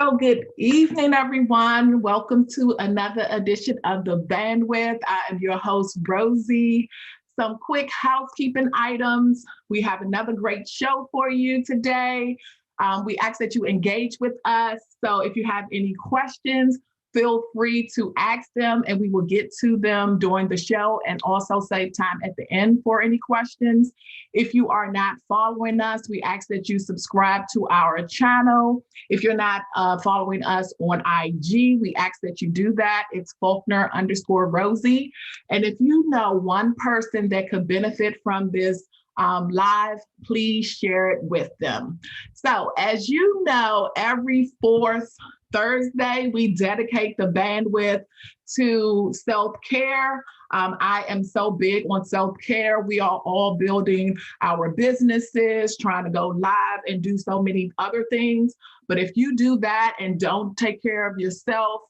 So, good evening, everyone. Welcome to another edition of The Bandwidth. I am your host, Rosie. Some quick housekeeping items. We have another great show for you today. We ask that you engage with us. So, if you have any questions, feel free to ask them and we will get to them during the show and also save time at the end for any questions. If you are not following us, we ask that you subscribe to our channel. If you're not following us on IG, we ask that you do that. It's Faulkner_Rosie. And if you know one person that could benefit from this live, please share it with them. So, as you know, every fourth Thursday, we dedicate the bandwidth to self-care. I am so big on self-care. We are all building our businesses, trying to go live and do so many other things. But if you do that and don't take care of yourself,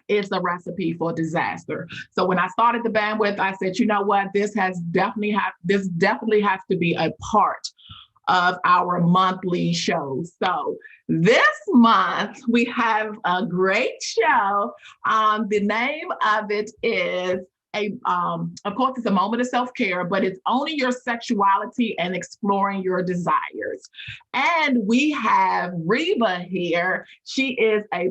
it's a recipe for disaster. So when I started the bandwidth, I said, you know what, this definitely has to be a part of our monthly shows. So this month we have a great show. The name of it is of course, it's a moment of self-care, but it's owning your sexuality and exploring your desires. And we have Reba here. She's a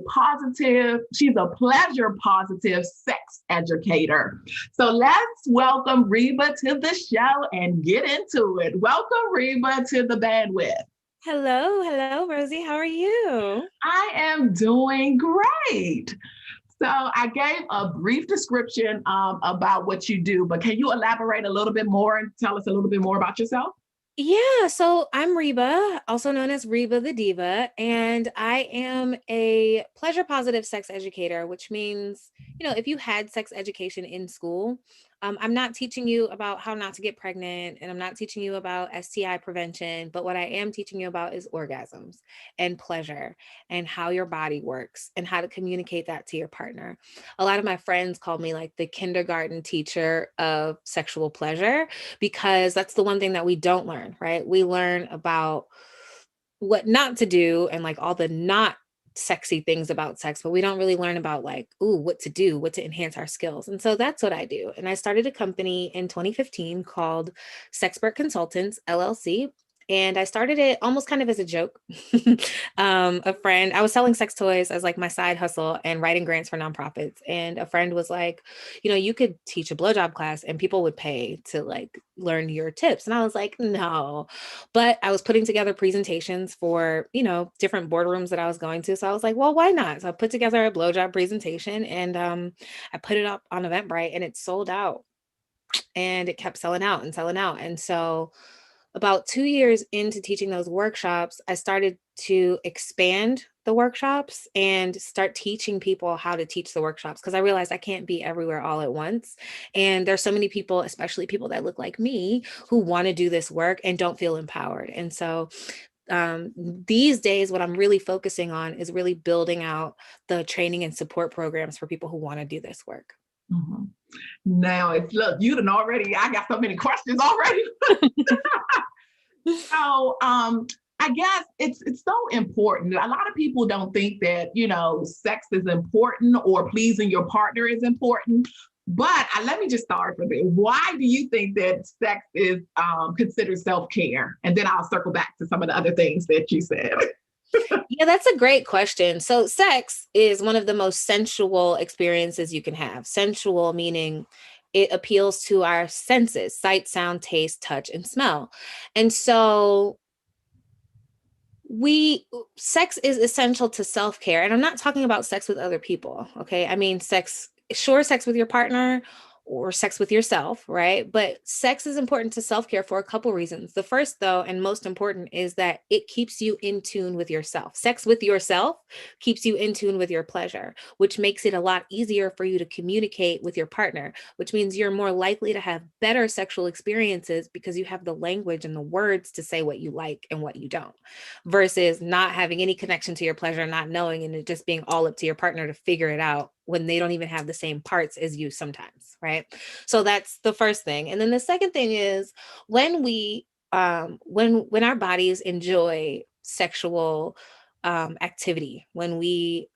pleasure positive sex educator. So let's welcome Reba to the show and get into it. Welcome, Reba, to the bandwidth. Hello, Rosie. How are you? I am doing great. So I gave a brief description about what you do, but can you elaborate a little bit more and tell us a little bit more about yourself? Yeah, so I'm Reba, also known as Reba the Diva, and I am a pleasure positive sex educator, which means, if you had sex education in school, I'm not teaching you about how not to get pregnant, and I'm not teaching you about STI prevention, but what I am teaching you about is orgasms and pleasure and how your body works and how to communicate that to your partner. A lot of my friends call me like the kindergarten teacher of sexual pleasure because that's the one thing that we don't learn, right? We learn about what not to do and like all the not sexy things about sex, but we don't really learn about like, ooh, what to do, what to enhance our skills. And so that's what I do. And I started a company in 2015 called Sexpert Consultants LLC. And I started it almost kind of as a joke. A friend, I was selling sex toys as like my side hustle and writing grants for nonprofits. And a friend was like, you could teach a blowjob class and people would pay to like learn your tips. And I was like, no. But I was putting together presentations for, different boardrooms that I was going to. So I was like, well, why not? So I put together a blowjob presentation and I put it up on Eventbrite and it sold out and it kept selling out and selling out. And so about 2 years into teaching those workshops, I started to expand the workshops and start teaching people how to teach the workshops because I realized I can't be everywhere all at once. And there's so many people, especially people that look like me, who want to do this work and don't feel empowered. And so these days, what I'm really focusing on is really building out the training and support programs for people who want to do this work. Mm-hmm. Now look, I got so many questions already. So I guess it's so important. A lot of people don't think that, sex is important or pleasing your partner is important. But let me just start from there. Why do you think that sex is considered self-care? And then I'll circle back to some of the other things that you said. Yeah, that's a great question. So sex is one of the most sensual experiences you can have. Sensual meaning it appeals to our senses, sight, sound, taste, touch, and smell. And so sex is essential to self-care. And I'm not talking about sex with other people. Okay. I mean, sex with your partner or sex with yourself, right? But sex is important to self-care for a couple reasons. The first, though, and most important is that it keeps you in tune with yourself. Sex with yourself keeps you in tune with your pleasure, which makes it a lot easier for you to communicate with your partner, which means you're more likely to have better sexual experiences because you have the language and the words to say what you like and what you don't, versus not having any connection to your pleasure, not knowing, and it just being all up to your partner to figure it out when they don't even have the same parts as you sometimes, right? So that's the first thing. And then the second thing is when we when our bodies enjoy sexual activity, when we,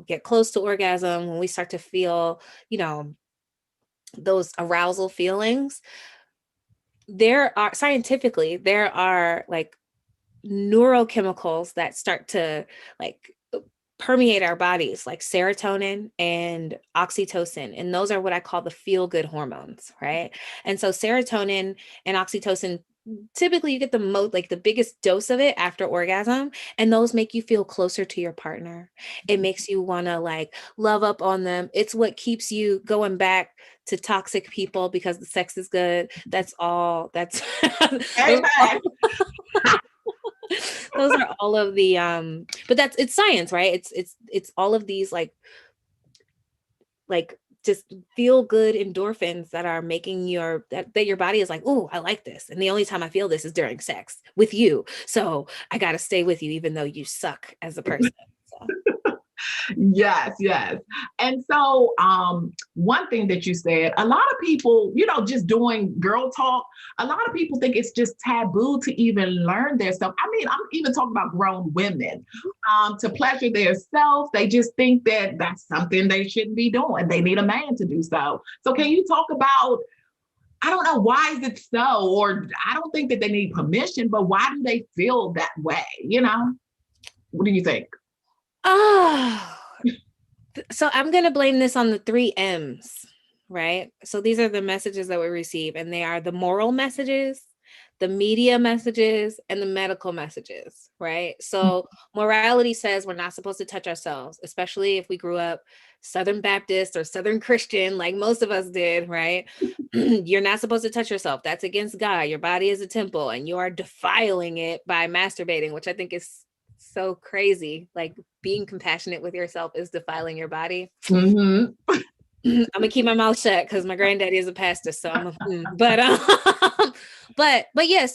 get close to orgasm, when we start to feel, those arousal feelings, there are like neurochemicals that start to like permeate our bodies, like serotonin and oxytocin, and those are what I call the feel good hormones, right? And so serotonin and oxytocin, typically you get the most, like the biggest dose of it after orgasm, and those make you feel closer to your partner. It makes you want to like love up on them. It's what keeps you going back to toxic people because the sex is good. That's all. That's those Amen. those are all of the but that's, it's science, right? It's all of these like just feel good endorphins that are making that your body is like, oh, I like this, and the only time I feel this is during sex with you, so I got to stay with you even though you suck as a person. So. Yes, yes. And so, one thing that you said, a lot of people, just doing girl talk, a lot of people think it's just taboo to even learn their stuff. I mean, I'm even talking about grown women, to pleasure their self. They just think that that's something they shouldn't be doing. They need a man to do so. So, can you talk about? I don't know, why is it so, or I don't think that they need permission, but why do they feel that way? What do you think? Oh, so I'm going to blame this on the 3 M's, right? So these are the messages that we receive, and they are the moral messages, the media messages, and the medical messages, right? So morality says we're not supposed to touch ourselves, especially if we grew up Southern Baptist or Southern Christian, like most of us did, right? You're not supposed to touch yourself. That's against God. Your body is a temple, and you are defiling it by masturbating, which I think is so crazy. Like, being compassionate with yourself is defiling your body. Mm-hmm. I'm gonna keep my mouth shut because my granddaddy is a pastor, so but yeah,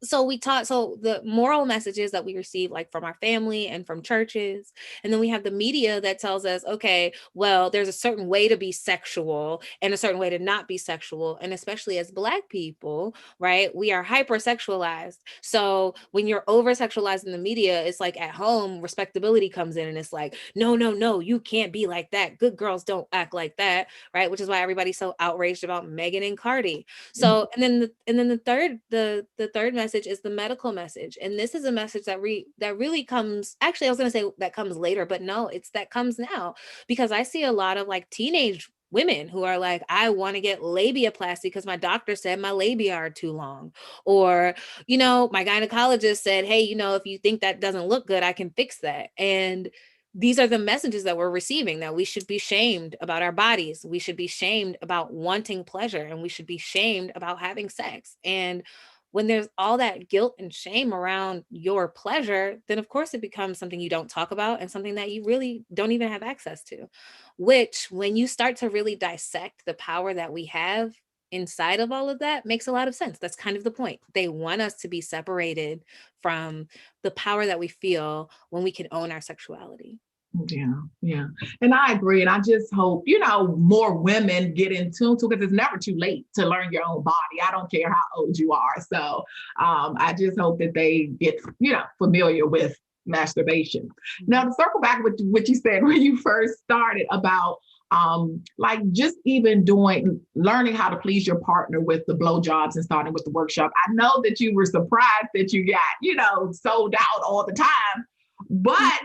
so we taught, so the moral messages that we receive, like from our family and from churches, and then we have the media that tells us, okay, well, there's a certain way to be sexual and a certain way to not be sexual, and especially as Black people, right, we are hypersexualized. So when you're over sexualized in the media, it's like at home respectability comes in, and it's like, no, no, no, you can't be like that, good girls don't act like that, right? Which is why everybody's so outraged about Megan and Cardi. So, and then the third message is the medical message, and this is a message that really comes. Actually, I was going to say that comes later, but no, it's that comes now, because I see a lot of like teenage women who are like, I want to get labiaplasty because my doctor said my labia are too long, or my gynecologist said, hey, if you think that doesn't look good, I can fix that. And these are the messages that we're receiving, that we should be shamed about our bodies. We should be shamed about wanting pleasure, and we should be shamed about having sex. And when there's all that guilt and shame around your pleasure, then of course it becomes something you don't talk about and something that you really don't even have access to. Which, when you start to really dissect the power that we have inside of all of that, makes a lot of sense. That's kind of the point. They want us to be separated from the power that we feel when we can own our sexuality. Yeah, yeah. And I agree. And I just hope, more women get in tune to, because it's never too late to learn your own body. I don't care how old you are. So I just hope that they get, familiar with masturbation. Now, to circle back with what you said when you first started about like just even learning how to please your partner with the blowjobs and starting with the workshop. I know that you were surprised that you got, sold out all the time. But,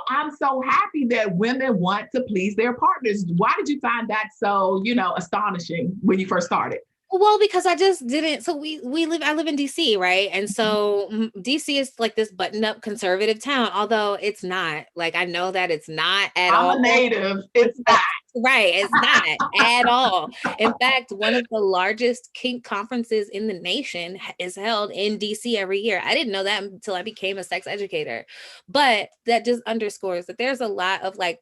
I'm so happy that women want to please their partners. Why did you find that so, astonishing when you first started? Well, because I just didn't. So I live in DC, right? And so DC is like this button up conservative town, although it's not. Like, I know that it's not at I'm all. a native. It's not. Right. It's not at all. In fact, one of the largest kink conferences in the nation is held in DC every year. I didn't know that until I became a sex educator. But that just underscores that there's a lot of like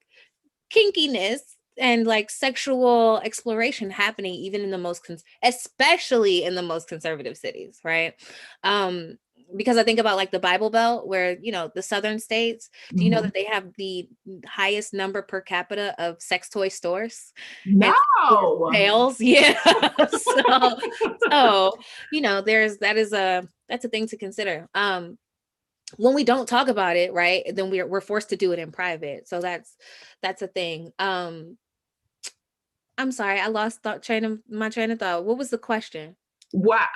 kinkiness and like sexual exploration happening even in the especially in the most conservative cities, right? um because I think about like the Bible Belt, where the southern states. Do you know that they have the highest number per capita of sex toy stores and No. sales? Yeah. So that's a thing to consider. when we don't talk about it, right, then we're forced to do it in private. So that's a thing. I'm sorry, I lost my train of thought. What was the question? Why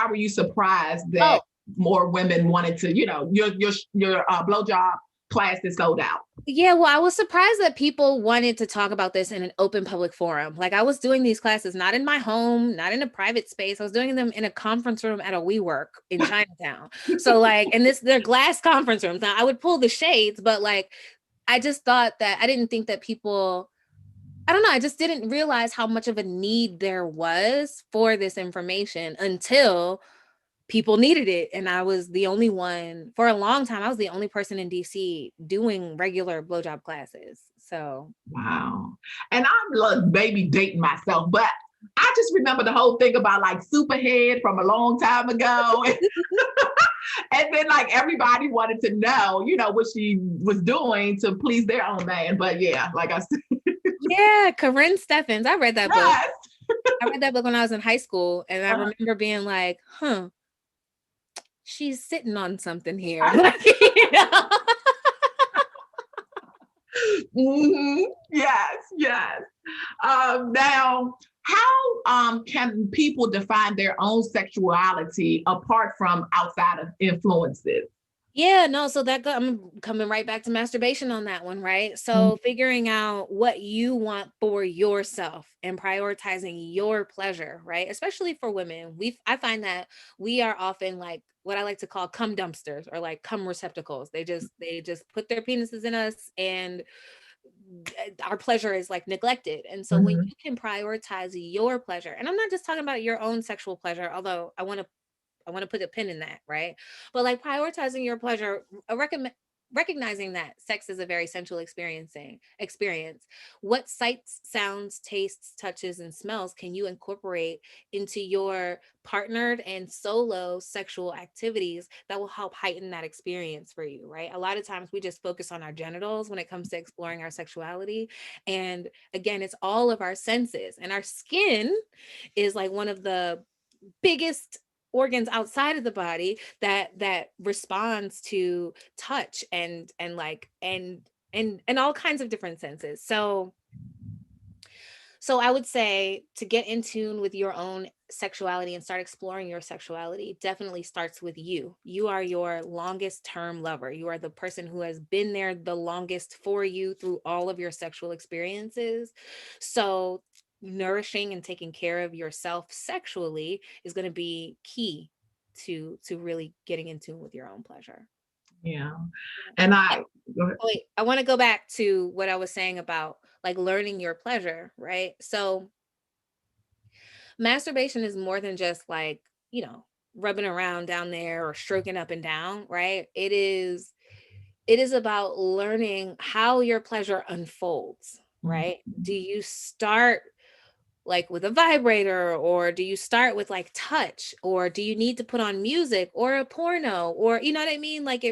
were you surprised Oh, that more women wanted to, your blowjob class is sold out? yeah, well, I was surprised that people wanted to talk about this in an open public forum. Like, I was doing these classes not in my home, not in a private space. I was doing them in a conference room at a WeWork in Chinatown. So like, and they're glass conference rooms. Now I would pull the shades, but like, I just thought that I didn't think that people, I don't know, I just didn't realize how much of a need there was for this information until people needed it. And I was the only one for a long time. I was the only person in DC doing regular blowjob classes. So Wow. And I'm like maybe dating myself, but I just remember the whole thing about like Superhead from a long time ago. And then like everybody wanted to know, what she was doing to please their own man. But yeah, like I said, yeah, Corinne Steffens. I read that book. yes. I read that book when I was in high school. And I remember being like, she's sitting on something here. Like, Mhm. Yes, yes. Now, how can people define their own sexuality apart from outside of influences? yeah, no, so I'm coming right back to masturbation on that one, right? So figuring out what you want for yourself and prioritizing your pleasure, right? Especially for women. I find that we are often like what I like to call cum dumpsters or like cum receptacles. They just put their penises in us and our pleasure is like neglected. And so when Mhm. you can prioritize your pleasure, and I'm not just talking about your own sexual pleasure, although I want to put a pin in that, right? But like prioritizing your pleasure, recognizing that sex is a very sensual experience. What sights, sounds, tastes, touches, and smells can you incorporate into your partnered and solo sexual activities that will help heighten that experience for you, right? A lot of times we just focus on our genitals when it comes to exploring our sexuality. And again, it's all of our senses, and our skin is like one of the biggest organs outside of the body that responds to touch and like and all kinds of different senses. So I would say to get in tune with your own sexuality and start exploring your sexuality definitely starts with you. You are your longest term lover. You are the person who has been there the longest for you through all of your sexual experiences. So nourishing and taking care of yourself sexually is going to be key to really getting in tune with your own pleasure. Yeah. Yeah. And I go ahead. Oh, wait, I want to go back to what I was saying about like learning your pleasure, right? So masturbation is more than just like, rubbing around down there or stroking up and down, right? It is about learning how your pleasure unfolds, right? Do you start like with a vibrator, or do you start with like touch, or do you need to put on music or a porno, or you know what I mean? Like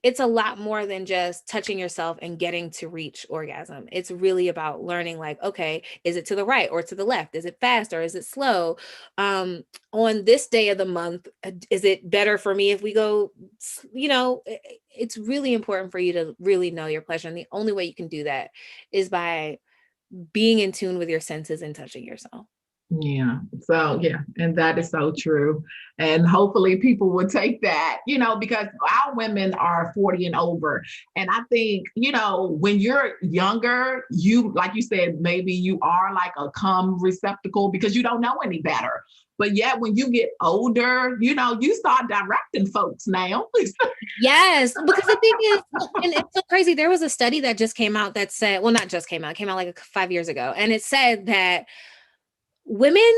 it's a lot more than just touching yourself and getting to reach orgasm. It's really about learning like, okay, is it to the right or to the left? Is it fast or is it slow? On this day of the month, is it better for me if we go, it's really important for you to really know your pleasure. And the only way you can do that is by being in tune with your senses and touching yourself. Yeah. So, yeah. And that is so true. And hopefully people will take that, because our women are 40 and over. And I think, when you're younger, like you said, maybe you are like a cum receptacle because you don't know any better. But yet, when you get older, you start directing folks now. Yes, because the thing is, and it's so crazy. There was a study that just came out that said, well, not just came out, it came out like 5 years ago. And it said that women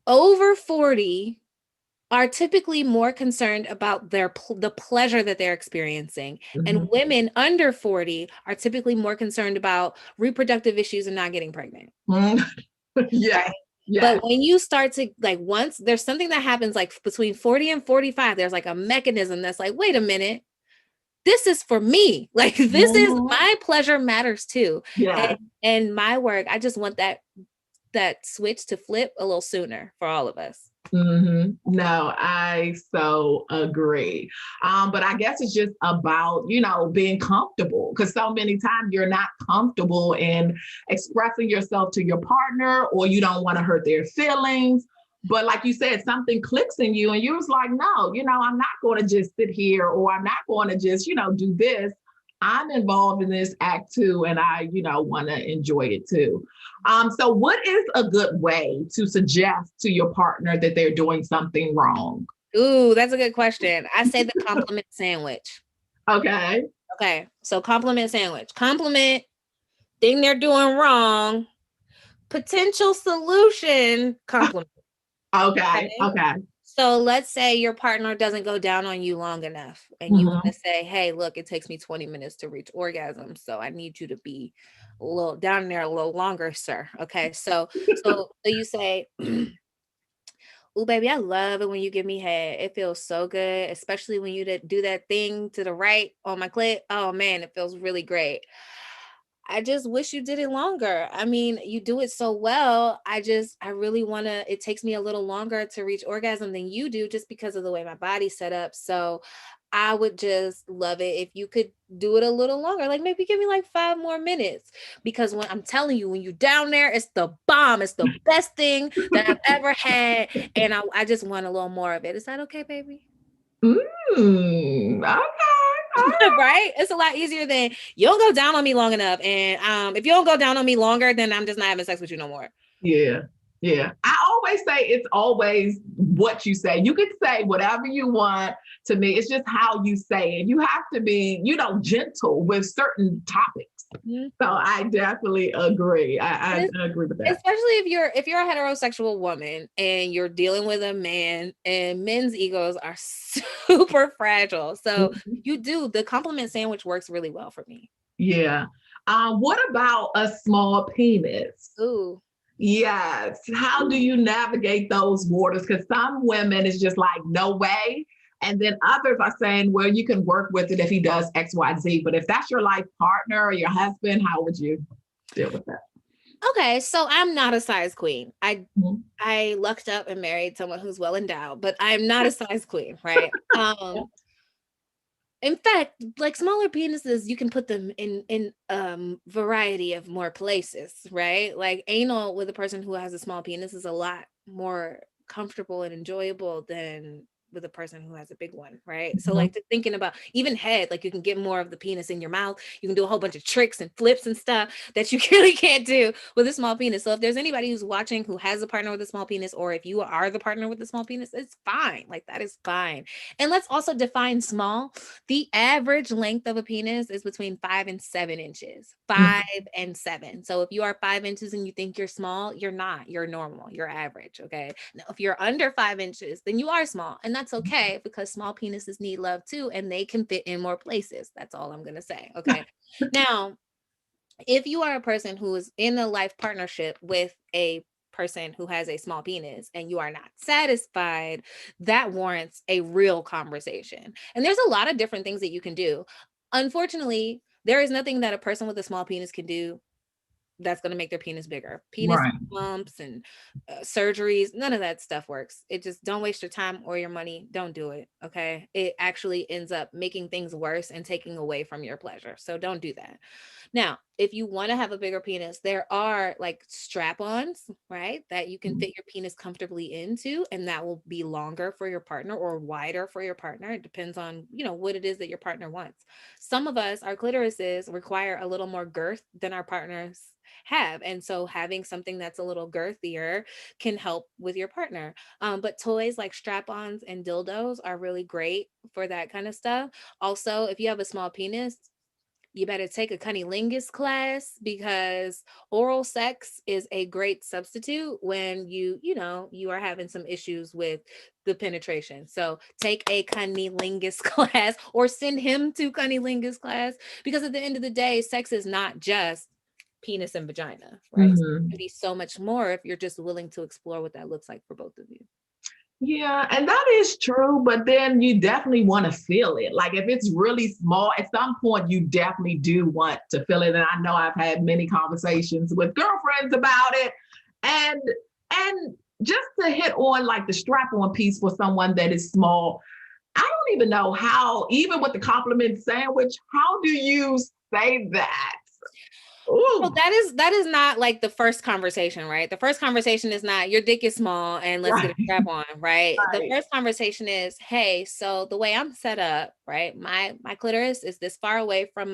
over 40 are typically more concerned about the pleasure that they're experiencing, and Mhm. women under 40 are typically more concerned about reproductive issues and not getting pregnant, Mm. Yes. right? But Yes. when you start to like, once there's something that happens like between 40 and 45, there's like a mechanism that's like, wait a minute, this is for me. Like, this is Mhm. my pleasure matters too. And Yes. and my work, I just want that switch to flip a little sooner for all of us. No, I so agree. But I guess it's just about, being comfortable because so many times you're not comfortable in expressing yourself to your partner or you don't want to hurt their feelings. But like you said, something clicks in you and you was like, no, I'm not going to just sit here or I'm not going to just, do this. I'm involved in this act too, and I, want to enjoy it too. So what is a good way to suggest to your partner that they're doing something wrong? Ooh, that's a good question. I say the compliment sandwich. Okay. Okay, so compliment sandwich. Compliment thing they're doing wrong. Potential solution compliment. Okay. Okay. Okay. So let's say your partner doesn't go down on you long enough and you want to say, hey, look, it takes me 20 minutes to reach orgasm. So I need you to be a little down there a little longer, sir. Okay. So you say, oh, baby, I love it when you give me head. It feels so good, especially when you do that thing to the right on my clit. Oh man, it feels really great. I just wish you did it longer. I mean, you do it so well. I really want to, it takes me a little longer to reach orgasm than you do just because of the way my body's set up. So I would just love it if you could do it a little longer. Like maybe give me like 5 more minutes. Because when I'm telling you, when you're down there, it's the bomb. It's the best thing that I've ever had. And I just want a little more of it. Is that okay, baby? Okay. Right? It's a lot easier than you don't go down on me long enough. And if you don't go down on me longer, then I'm just not having sex with you no more. Yeah. Yeah. I always say it's always what you say. You can say whatever you want to me. It's just how you say it. You have to be, gentle with certain topics. Mhm. So I definitely agree. I agree with that. Especially if you're a heterosexual woman and you're dealing with a man, and men's egos are super fragile. So Mhm. the compliment sandwich works really well for me. Yeah. What about a small penis? Ooh. Yes. How do you navigate those waters? Because some women is just like, no way. And then others are saying, well, you can work with it if he does X, Y, Z. But if that's your life partner or your husband, how would you deal with that? Okay, so I'm not a size queen. I Mhm. I lucked up and married someone who's well endowed, but I'm not a size queen, right? In fact, like smaller penises, you can put them in variety of more places, right? Like anal with a person who has a small penis is a lot more comfortable and enjoyable than with a person who has a big one, right? So Mhm. like thinking about even head, like you can get more of the penis in your mouth. You can do a whole bunch of tricks and flips and stuff that you really can't do with a small penis. So if there's anybody who's watching who has a partner with a small penis, or if you are the partner with a small penis, it's fine. Like that is fine. And let's also define small. The average length of a penis is between 5 and 7 inches, Mhm. 5 and 7. So if you are 5 inches and you think you're small, you're not. You're normal. You're average. Okay. Now, if you're under 5 inches, then you are small. And that's okay because small penises need love too. And they can fit in more places. That's all I'm going to say. Okay. Now, if you are a person who is in a life partnership with a person who has a small penis and you are not satisfied, that warrants a real conversation. And there's a lot of different things that you can do. Unfortunately, there is nothing that a person with a small penis can do that's going to make their penis bigger. Penis Right. pumps and surgeries, none of that stuff works. It just don't waste your time or your money. Don't do it. Okay. It actually ends up making things worse and taking away from your pleasure. So don't do that. Now, if you want to have a bigger penis, there are like strap-ons, right? That you can fit your penis comfortably into, and that will be longer for your partner or wider for your partner. It depends on, what it is that your partner wants. Some of us, our clitorises require a little more girth than our partners have. And so having something that's a little girthier can help with your partner. But toys like strap-ons and dildos are really great for that kind of stuff. Also, if you have a small penis, you better take a cunnilingus class because oral sex is a great substitute when you are having some issues with the penetration. So take a cunnilingus class or send him to cunnilingus class because at the end of the day, sex is not just penis and vagina, right? It can Mhm. be so much more if you're just willing to explore what that looks like for both of you. Yeah, and that is true, but then you definitely want to feel it. Like if it's really small, at some point you definitely do want to feel it. And I know I've had many conversations with girlfriends about it. And just to hit on like the strap on piece for someone that is small, I don't even know how, even with the compliment sandwich, how do you say that? Well, Ooh, that is not like the first conversation, right? The first conversation is not your dick is small and let's get a right, strap on, right? The right. first conversation is, hey, so the way I'm set up, right? My clitoris is this far away from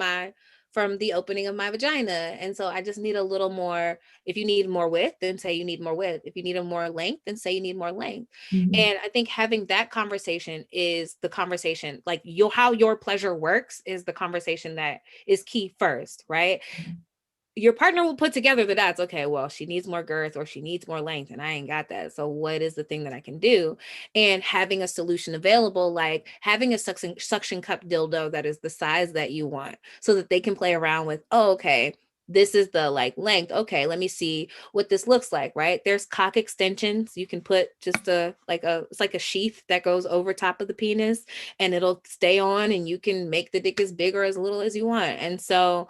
the opening of my vagina. And so I just need a little more. If you need more width, then say you need more width. If you need a more length, then say you need more length. Mhm. And I think having that conversation is the conversation, like how your pleasure works is the conversation that is key first, right? Your partner will put together the dots. Okay, well, she needs more girth or she needs more length, and I ain't got that. So, what is the thing that I can do? And having a solution available, like having a suction cup dildo that is the size that you want, so that they can play around with. Oh, okay, this is the like length. Okay, let me see what this looks like. Right? There's cock extensions. You can put just it's like a sheath that goes over top of the penis, and it'll stay on, and you can make the dick as big or as little as you want. And so,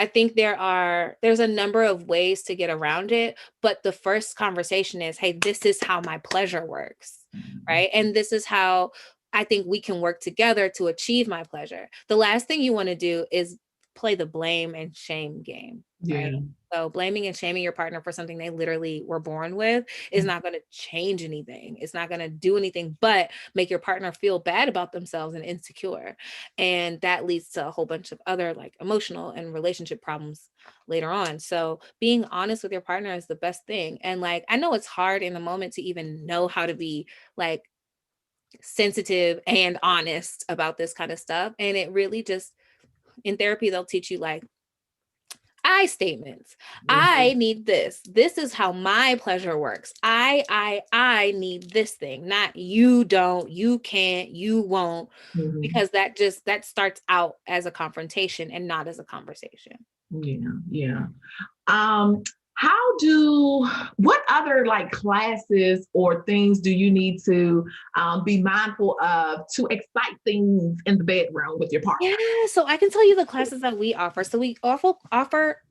I think there's a number of ways to get around it, but the first conversation is, hey, this is how my pleasure works, right? And this is how I think we can work together to achieve my pleasure. The last thing you want to do is play the blame and shame game, right? Yeah. So blaming and shaming your partner for something they literally were born with is not going to change anything. It's not going to do anything but make your partner feel bad about themselves and insecure. And that leads to a whole bunch of other like emotional and relationship problems later on. So being honest with your partner is the best thing. And like, I know it's hard in the moment to even know how to be like sensitive and honest about this kind of stuff. And it really just, in therapy, they'll teach you like I statements. Mhm. I need this. This is how my pleasure works. I need this thing, not you don't, you can't, you won't, Mhm. because that starts out as a confrontation and not as a conversation. Yeah, yeah. Um, how do what other like classes or things do you need to be mindful of to excite things in the bedroom with your partner? Yeah, so I can tell you the classes that we offer. So we offer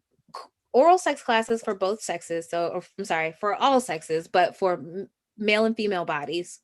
oral sex classes for both sexes. So I'm sorry, for all sexes, but for male and female bodies.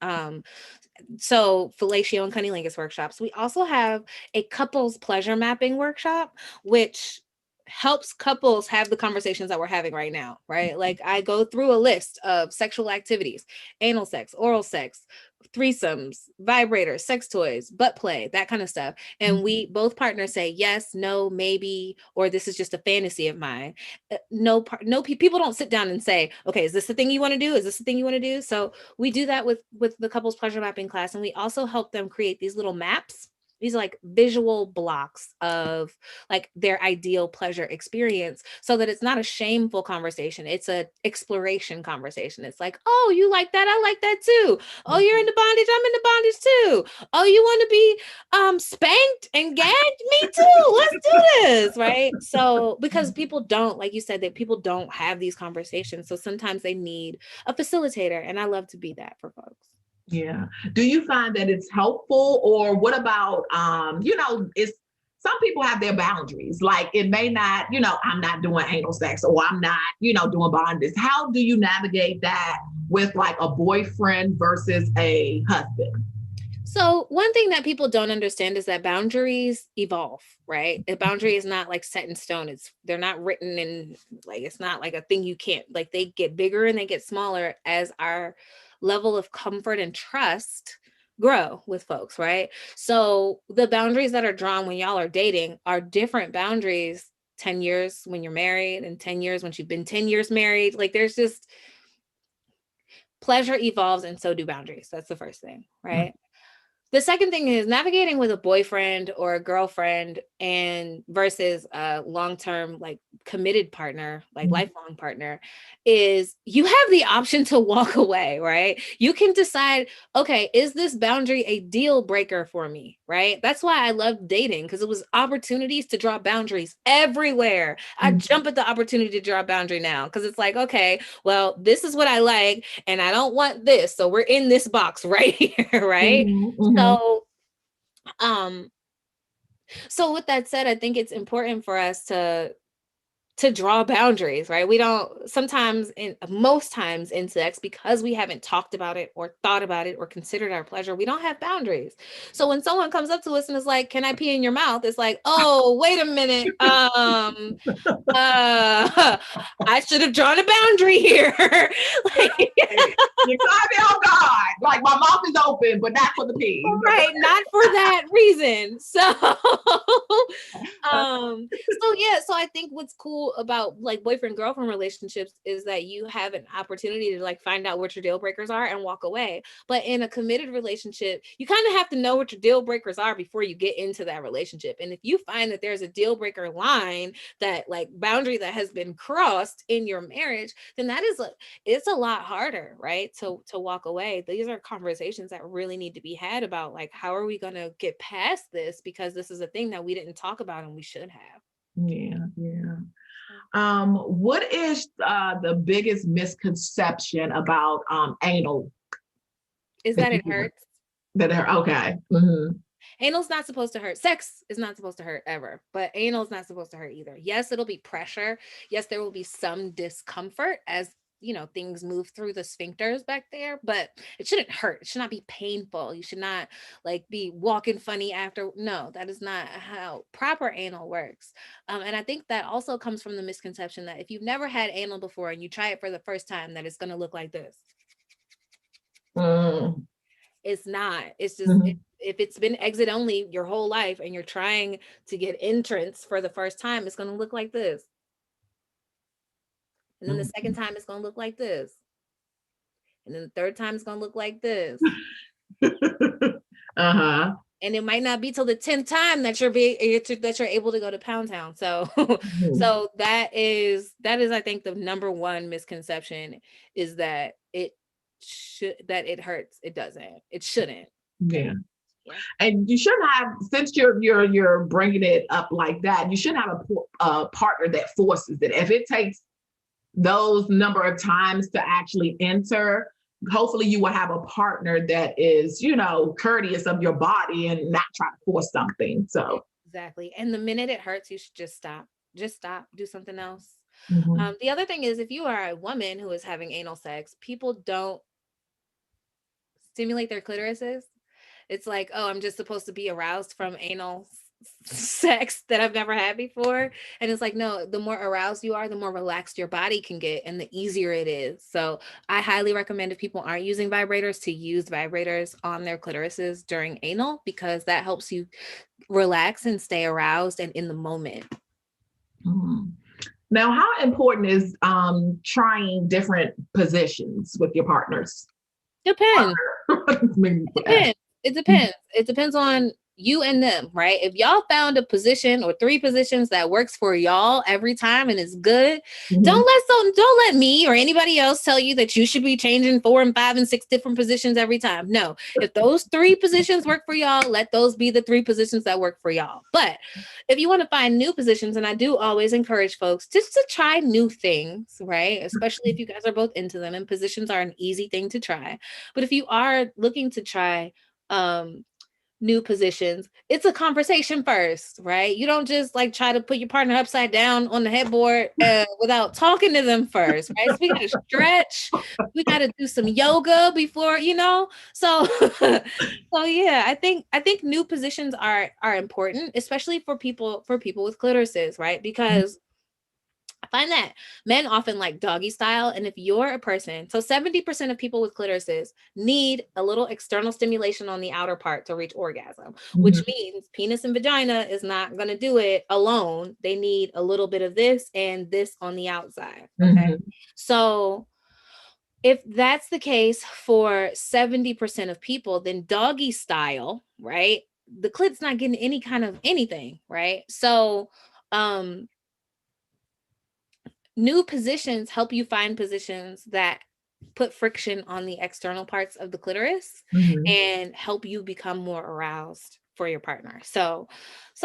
So fellatio and cunnilingus workshops. We also have a couples pleasure mapping workshop, which helps couples have the conversations that we're having right now, right? Like I go through a list of sexual activities, anal sex, oral sex, threesomes, vibrators, sex toys, butt play, that kind of stuff. And we both partners say yes, no, maybe, or this is just a fantasy of mine. People don't sit down and say, okay, is this the thing you want to do? Is this the thing you want to do? So we do that with the couples pleasure mapping class, and we also help them create these little maps. These are like visual blocks of like their ideal pleasure experience, so that it's not a shameful conversation. It's a exploration conversation. It's like, oh, you like that? I like that too. Oh, you're into bondage? I'm into bondage too. Oh, you want to be spanked and gagged? Me too. Let's do this, right? So because people don't, like you said, that people don't have these conversations, so sometimes they need a facilitator, and I love to be that for folks. Yeah. Do you find that it's helpful, or what about it's some people have their boundaries. Like it may not, I'm not doing anal sex or I'm not, doing bondage. How do you navigate that with like a boyfriend versus a husband? So one thing that people don't understand is that boundaries evolve, right? A boundary is not like set in stone. They're not written in, like it's not like a thing you can't, like they get bigger and they get smaller as our level of comfort and trust grow with folks, right? So the boundaries that are drawn when y'all are dating are different boundaries 10 years when you're married and 10 years when you've been 10 years married. Like there's just pleasure evolves and so do boundaries. That's the first thing, right? The second thing is navigating with a boyfriend or a girlfriend and versus a long-term like committed partner, like lifelong partner, is you have the option to walk away, right? You can decide, okay, is this boundary a deal breaker for me, right? That's why I love dating, because it was opportunities to draw boundaries everywhere. I jump at the opportunity to draw a boundary now because it's like, okay, well, this is what I like and I don't want this. So we're in this box right here, right? Mhm, mhm, So, um, so with that said, I think it's important for us to to draw boundaries, right? We don't sometimes in most times in sex, because we haven't talked about it or thought about it or considered our pleasure, we don't have boundaries. So when someone comes up to us and is like, "Can I pee in your mouth?" It's like, "Oh, wait a minute. I should have drawn a boundary here." Like, You caught me off guard. Like my mouth is open, but not for the pee. right, not for that reason. So yeah, so I think what's cool about like boyfriend girlfriend relationships is that you have an opportunity to like find out what your deal breakers are and walk away. But in a committed relationship, you kind of have to know what your deal breakers are before you get into that relationship. And if you find that there's a deal breaker line, that like boundary that has been crossed in your marriage, then that is it's a lot harder, right? To walk away. These are conversations that really need to be had about like, how are we going to get past this, because this is a thing that we didn't talk about and we should have. Yeah, yeah. What is the biggest misconception about anal? Is that it hurts. That are okay. Mm-hmm. Anal's not supposed to hurt. Sex is not supposed to hurt ever, but anal's not supposed to hurt either. Yes, it'll be pressure. Yes, there will be some discomfort as things move through the sphincters back there, but it shouldn't hurt. It should not be painful. You should not like be walking funny after. No, that is not how proper anal works. And I think that also comes from the misconception that if you've never had anal before and you try it for the first time, that it's going to look like this. Mm. It's not. It's just if it's been exit only your whole life and you're trying to get entrance for the first time, it's going to look like this. And then the second time it's going to look like this. And then the third time it's going to look like this. Uh-huh. And it might not be till the 10th time that you're able to go to Pound Town. So so that is I think the number one misconception is that it hurts. It doesn't. It shouldn't. Yeah. Yeah. And you shouldn't have, since you're bringing it up like that, you shouldn't have a partner that forces it. If it takes those number of times to actually enter, hopefully you will have a partner that is, courteous of your body and not try to force something. So exactly. And the minute it hurts, you should just stop. Just stop. Do something else. Mm-hmm. The other thing is, if you are a woman who is having anal sex, people don't stimulate their clitorises. It's like, oh, I'm just supposed to be aroused from anal sex that I've never had before. And it's like, no, the more aroused you are, the more relaxed your body can get and the easier it is. So I highly recommend, if people aren't using vibrators, to use vibrators on their clitorises during anal, because that helps you relax and stay aroused and in the moment. Mm-hmm. Now, how important is trying different positions with your partners? Depends. It depends. It depends on you and them, right? If y'all found a position or 3 positions that works for y'all every time and is good, don't let me or anybody else tell you that you should be changing 4 and 5 and 6 different positions every time. No, if those 3 positions work for y'all, let those be the 3 positions that work for y'all. But if you want to find new positions, and I do always encourage folks just to try new things, right? Especially if you guys are both into them, and positions are an easy thing to try. But if you are looking to try new positions, it's a conversation first, right? You don't just like try to put your partner upside down on the headboard without talking to them first, right? So we got to stretch, we got to do some yoga before, so yeah, I think new positions are important, especially for people with clitorises, right? Because I find that men often like doggy style. And if you're a person, so 70% of people with clitorises need a little external stimulation on the outer part to reach orgasm, which means penis and vagina is not going to do it alone. They need a little bit of this and this on the outside. Okay. So if that's the case for 70% of people, then doggy style, right? The clit's not getting any kind of anything, right? So, new positions help you find positions that put friction on the external parts of the clitoris and help you become more aroused. for your partner. So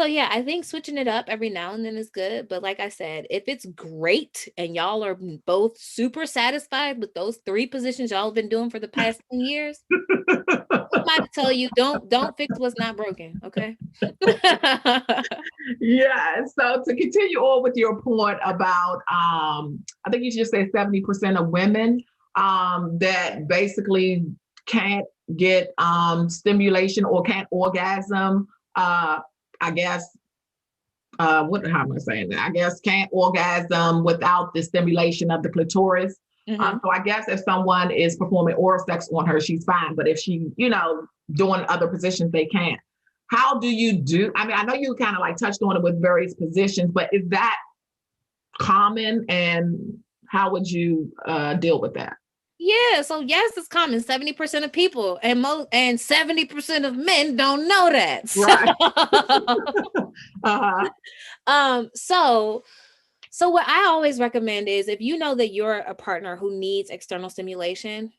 yeah, I think switching it up every now and then is good. But like I said, if it's great and y'all are both super satisfied with those 3 positions y'all have been doing for the past 10 years, who am I to tell you don't fix what's not broken, okay? Yeah. So to continue on with your point about, I think you just said 70% of women that basically can't get stimulation or can't orgasm. I guess how am I saying that? I guess can't orgasm without the stimulation of the clitoris. Mhm. So I guess if someone is performing oral sex on her, she's fine. But if she, doing other positions, they can't. How do you do? I mean, I know you kind of like touched on it with various positions, but is that common? And how would you deal with that? Yeah, so yes, it's common. 70% of people and 70% of men don't know that. Right. Uh-huh. Um, so so what I always recommend is if you know that you're a partner who needs external stimulation,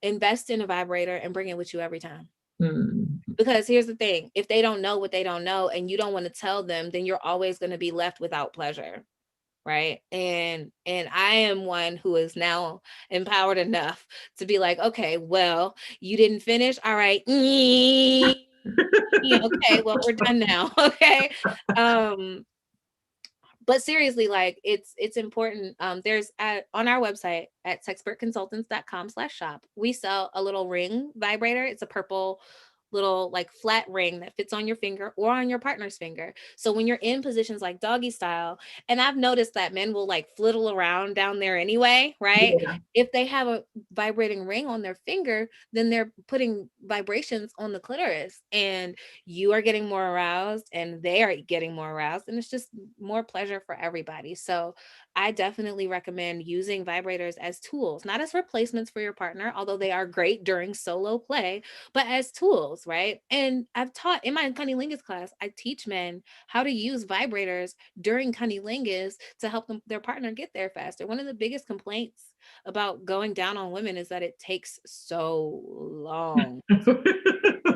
invest in a vibrator and bring it with you every time. Mm. Because here's the thing, if they don't know what they don't know and you don't want to tell them, then you're always going to be left without pleasure. Right. And I am one who is now empowered enough to be like, okay, well, you didn't finish. All right. Okay, well, we're done now. Okay. Um, but seriously, like it's important. There's on our website at sexpertconsultants.com/shop, we sell a little ring vibrator. It's a purple little like flat ring that fits on your finger or on your partner's finger. So when you're in positions like doggy style, and I've noticed that men will like flittle around down there anyway, right? Yeah. If they have a vibrating ring on their finger, then they're putting vibrations on the clitoris and you are getting more aroused and they are getting more aroused, and it's just more pleasure for everybody. So I definitely recommend using vibrators as tools, not as replacements for your partner, although they are great during solo play, but as tools, right? And I've taught in my cunnilingus class, I teach men how to use vibrators during cunnilingus to help them their partner get there faster. One of the biggest complaints about going down on women is that it takes so long to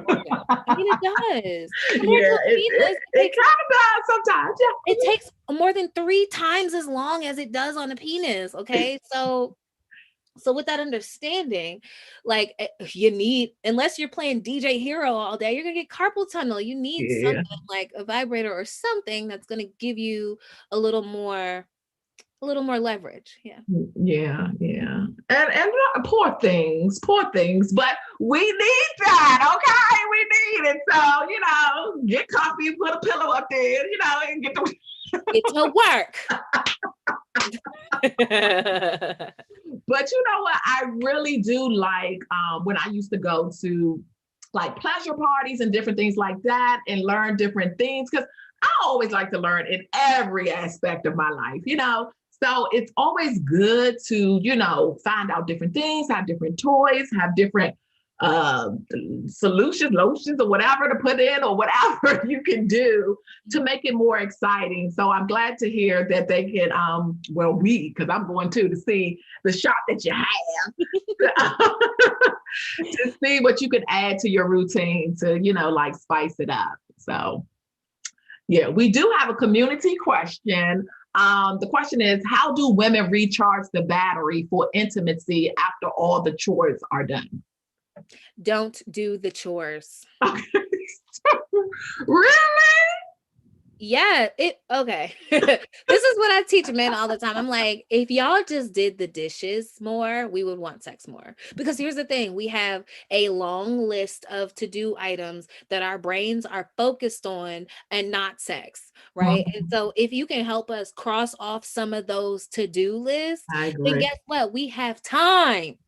orgasm. I mean, it does. Compared to Yeah, a penis, it kind of does sometimes. it takes more than 3 times as long as it does on a penis. Okay, so with that understanding, like you need, unless you're playing DJ Hero all day, you're gonna get carpal tunnel. You need Yeah. something like a vibrator or something that's gonna give you a little more leverage. Yeah. Yeah, yeah. And poor things, but we need that, okay? We need it. So, get comfy, put a pillow up there, and get the Get to work. But you know what? I really do like when I used to go to like pleasure parties and different things like that and learn different things because I always like to learn in every aspect of my life. So it's always good to, find out different things, have different toys, have different uh, solutions, lotions, or whatever to put in, or whatever you can do to make it more exciting. So I'm glad to hear that they can, because I'm going to see the shop that you have to see what you can add to your routine to, like spice it up. So, yeah, we do have a community question. The question is, how do women recharge the battery for intimacy after all the chores are done? Don't do the chores. Okay. Really? Yeah, okay. This is what I teach men all the time. I'm like, if y'all just did the dishes more, we would want sex more. Because here's the thing, we have a long list of to-do items that our brains are focused on and not sex, right? And so if you can help us cross off some of those to-do lists, I then agree. guess what? We have time.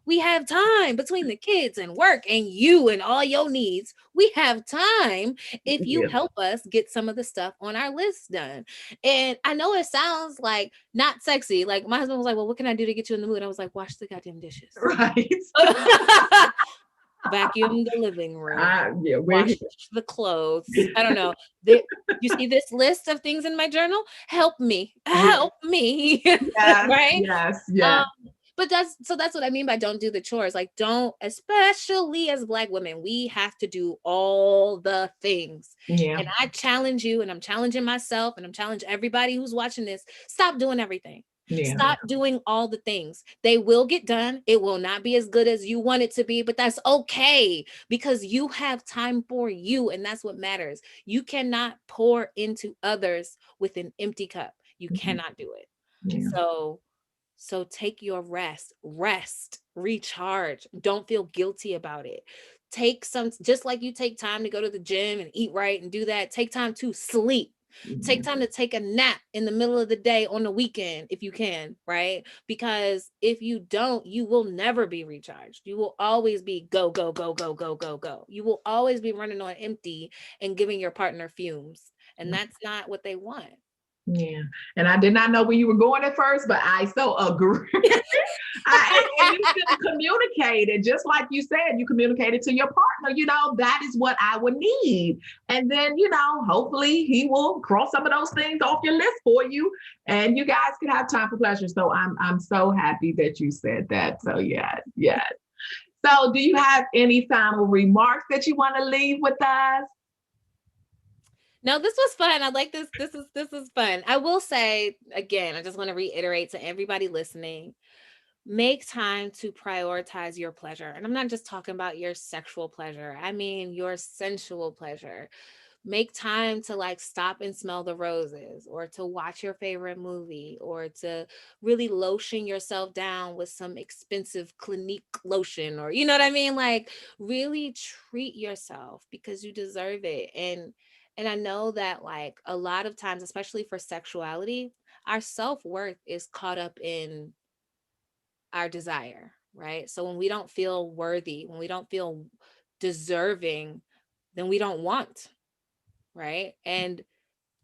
We have time between the kids and work and you and all your needs. We have time if you Yeah. help us get some of the stuff on our list done. And I know it sounds like not sexy. Like my husband was like, well, what can I do to get you in the mood? I was like, wash the goddamn dishes. Right. Vacuum the living room. Yeah, we're Wash here. the clothes. I don't know. You see this list of things in my journal? Help me. Help me. Yes, Right? yes, Um, yes. But that's what I mean by don't do the chores. Like, don't, especially as Black women, we have to do all the things. Yeah. And I challenge you, and I'm challenging myself, and I'm challenging everybody who's watching this. Stop doing everything. Yeah. Stop doing all the things. They will get done. It will not be as good as you want it to be, but that's okay because you have time for you, and that's what matters. You cannot pour into others with an empty cup. You Mhm. cannot do it. Yeah. So take your rest, recharge. Don't feel guilty about it. Take some, just like you take time to go to the gym and eat right and do that, take time to sleep. Yeah. Take time to take a nap in the middle of the day on the weekend if you can, right? Because if you don't, you will never be recharged. You will always be go, go, go, go, go, go, go. You will always be running on empty and giving your partner fumes. And that's not what they want. Yeah. And I did not know where you were going at first, but I so agree. And you still communicated, just like you said, you communicated to your partner, that is what I would need. And then, hopefully he will cross some of those things off your list for you and you guys can have time for pleasure. So I'm so happy that you said that. So yeah, yeah. So do you have any final remarks that you want to leave with us? No, this was fun. I like this. This is fun. I will say again, I just want to reiterate to everybody listening, make time to prioritize your pleasure. And I'm not just talking about your sexual pleasure. I mean your sensual pleasure. Make time to like stop and smell the roses or to watch your favorite movie or to really lotion yourself down with some expensive Clinique lotion, or you know what I mean, like really treat yourself because you deserve it. And I know that like a lot of times, especially for sexuality, our self-worth is caught up in our desire, right? So when we don't feel worthy, when we don't feel deserving, then we don't want, right? And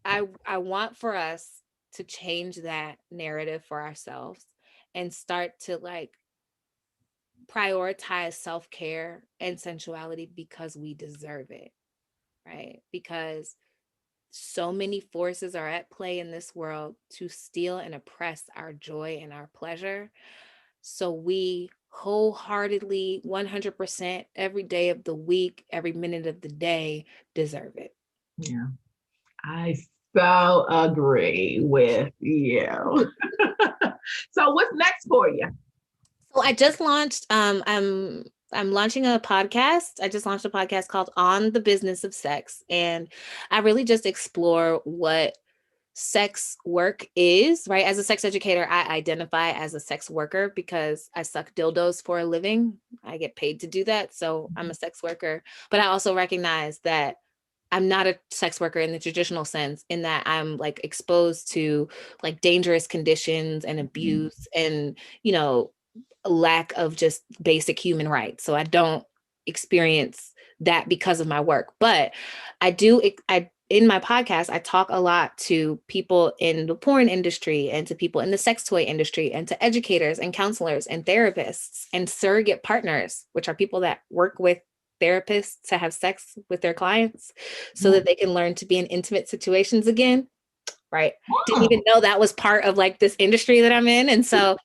I want for us to change that narrative for ourselves and start to like prioritize self-care and sensuality because we deserve it, right? Because so many forces are at play in this world to steal and oppress our joy and our pleasure. So we wholeheartedly, 100% every day of the week, every minute of the day deserve it. Yeah. I so agree with you. So what's next for you? So I just launched I'm launching a podcast. I just launched a podcast called On the Business of Sex, and I really just explore what sex work is, right? As a sex educator, I identify as a sex worker because I suck dildos for a living. I get paid to do that, so I'm a sex worker. But I also recognize that I'm not a sex worker in the traditional sense, in that I'm like exposed to like dangerous conditions and abuse and, a lack of just basic human rights. So I don't experience that because of my work. But I in my podcast, I talk a lot to people in the porn industry and to people in the sex toy industry and to educators and counselors and therapists and surrogate partners, which are people that work with therapists to have sex with their clients so that they can learn to be in intimate situations again. Right. Didn't even know that was part of like this industry that I'm in. And so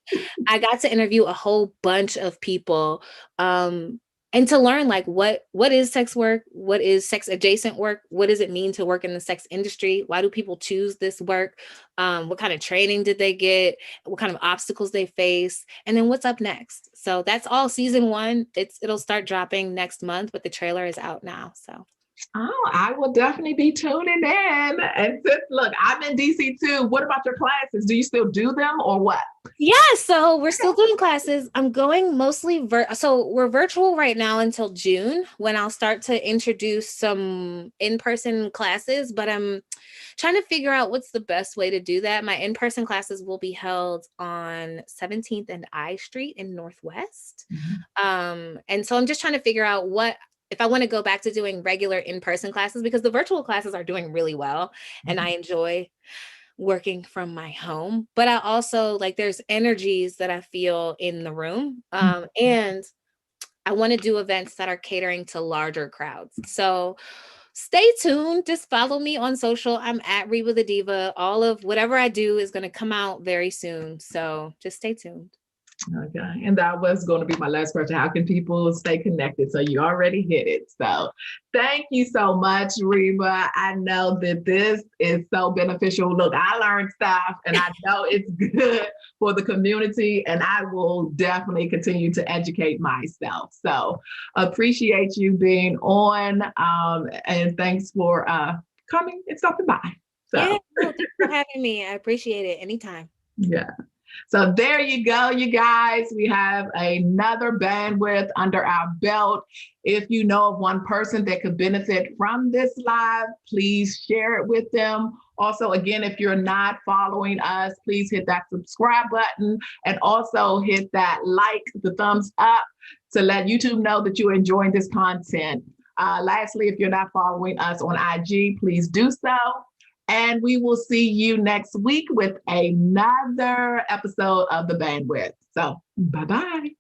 I got to interview a whole bunch of people, and to learn like what is sex work, what is sex adjacent work, what does it mean to work in the sex industry, why do people choose this work, what kind of training did they get, what kind of obstacles they face, and then what's up next. So that's all season 1. It'll start dropping next month, but the trailer is out now. So Oh, I will definitely be tuning in. And sis, look, I'm in DC too. What about your classes? Do you still do them or what? yeah, so we're still doing classes. I'm going mostly so we're virtual right now until June, when I'll start to introduce some in-person classes, but I'm trying to figure out what's the best way to do that. My in-person classes will be held on 17th and I Street in Northwest. Mhm. And so I'm just trying to figure out what if I want to go back to doing regular in-person classes, because the virtual classes are doing really well and I enjoy working from my home. But I also like there's energies that I feel in the room. And I want to do events that are catering to larger crowds. So stay tuned. Just follow me on social. I'm at Reba the Diva. All of whatever I do is going to come out very soon. So just stay tuned. Okay. And that was going to be my last question. How can people stay connected? So you already hit it. So thank you so much, Reba. I know that this is so beneficial. Look, I learned stuff and I know it's good for the community, and I will definitely continue to educate myself. So appreciate you being on, and thanks for coming and stopping by. Yeah, So no, thanks for having me. I appreciate it anytime. yeah. So there you go, you guys. We have another bandwidth under our belt. If you know of one person that could benefit from this live, please share it with them. Also, again, if you're not following us, please hit that subscribe button and also hit that like, the thumbs up to let YouTube know that you're enjoying this content. Lastly, if you're not following us on IG, please do so. And we will see you next week with another episode of The Bandwidth. So, bye-bye.